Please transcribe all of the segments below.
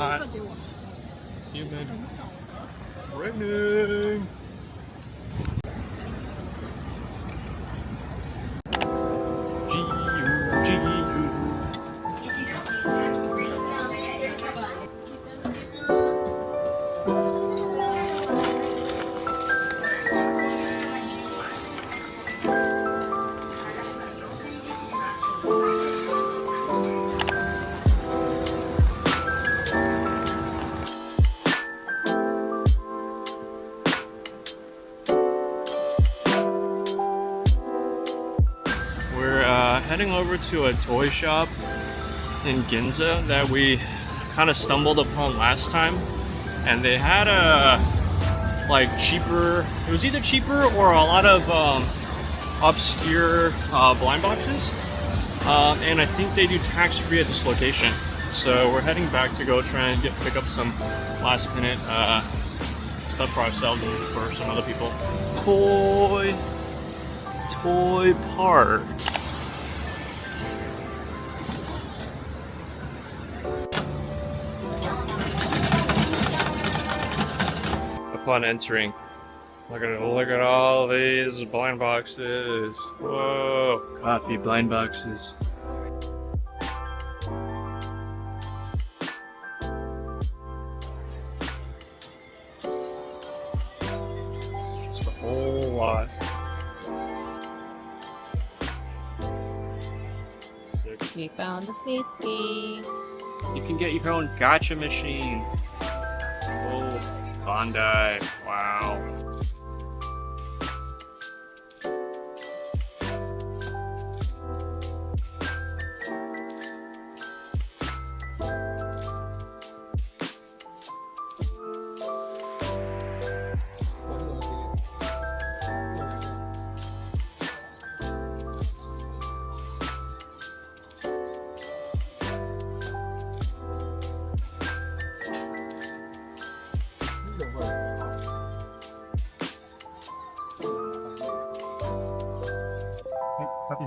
hot. It's humid. Raining. Heading over to a toy shop in Ginza that we kind of stumbled upon last time, and they had a like cheaper, it was either cheaper or a lot of obscure blind boxes, and I think they do tax-free at this location, so we're heading back to go try and pick up some last minute stuff for ourselves and for some other people. Toy park. Upon entering, look at all these blind boxes. Whoa, coffee blind boxes. Just a whole lot. We found the space case. You can get your own gacha machine. Oh, Bandai. Wow.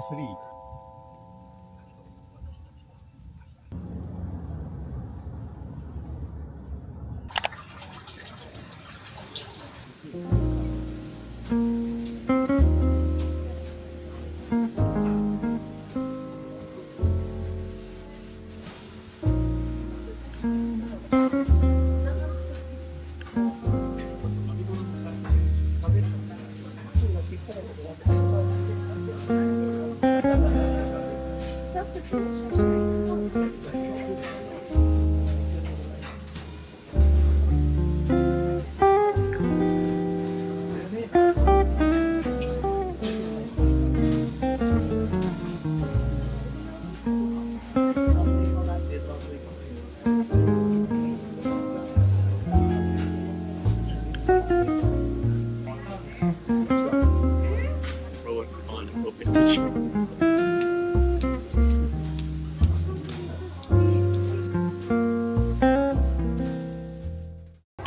Free.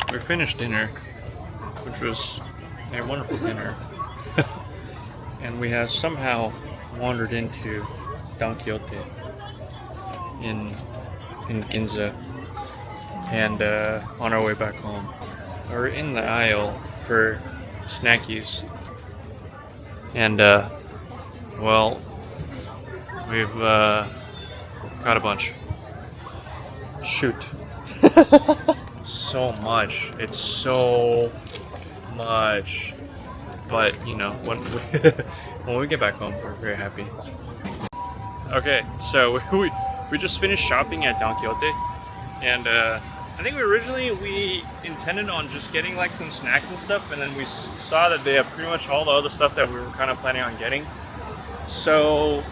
We finished dinner, which was a wonderful dinner, and we have somehow wandered into Don Quijote in Ginza, and on our way back home, we're in the aisle for snackies, and well, we've got a bunch. Shoot. It's so much, but you know, when we get back home, we're very happy. Okay, so we just finished shopping at Don Quijote, and I think we intended on just getting like some snacks and stuff, and then we saw that they have pretty much all the other stuff that we were kind of planning on getting. So,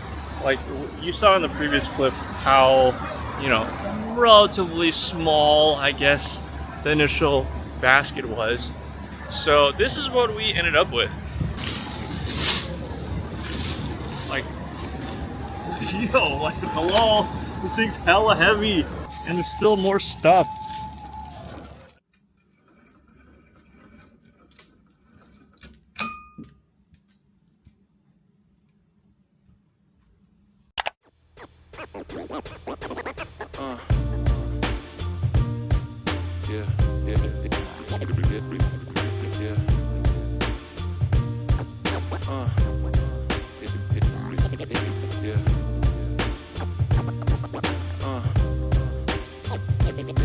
like you saw in the previous clip, how, you know, relatively small, I guess, the initial basket was. So this is what we ended up with. Like, yo, like, hello, this thing's hella heavy, and there's still more stuff.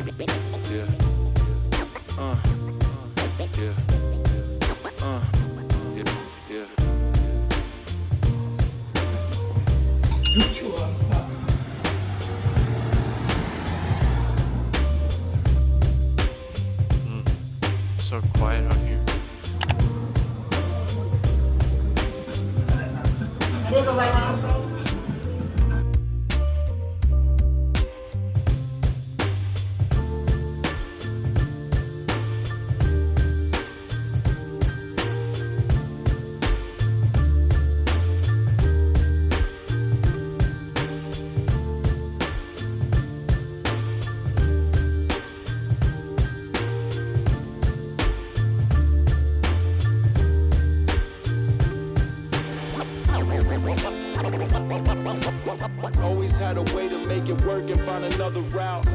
Yeah. Yeah. Yeah. It's so quiet out here. Always had a way to make it work and find another route.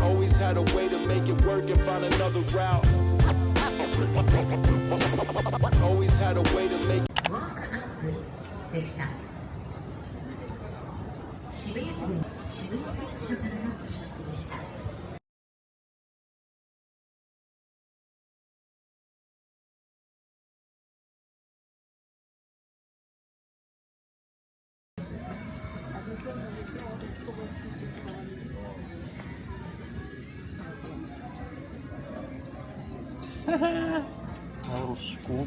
Always had a way to make it work and find another route. Always had a way to make ウォークアップでした。渋谷区渋谷区役所からのお知らせでした。My little school.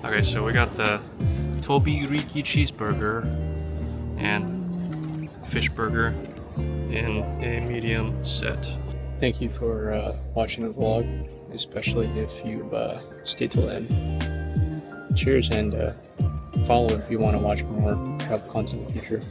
Okay, so we got the Tobiriki cheeseburger and fish burger in a medium set. Thank you for watching the vlog, especially if you stayed till the end. Cheers, and follow if you want to watch more travel content in the future.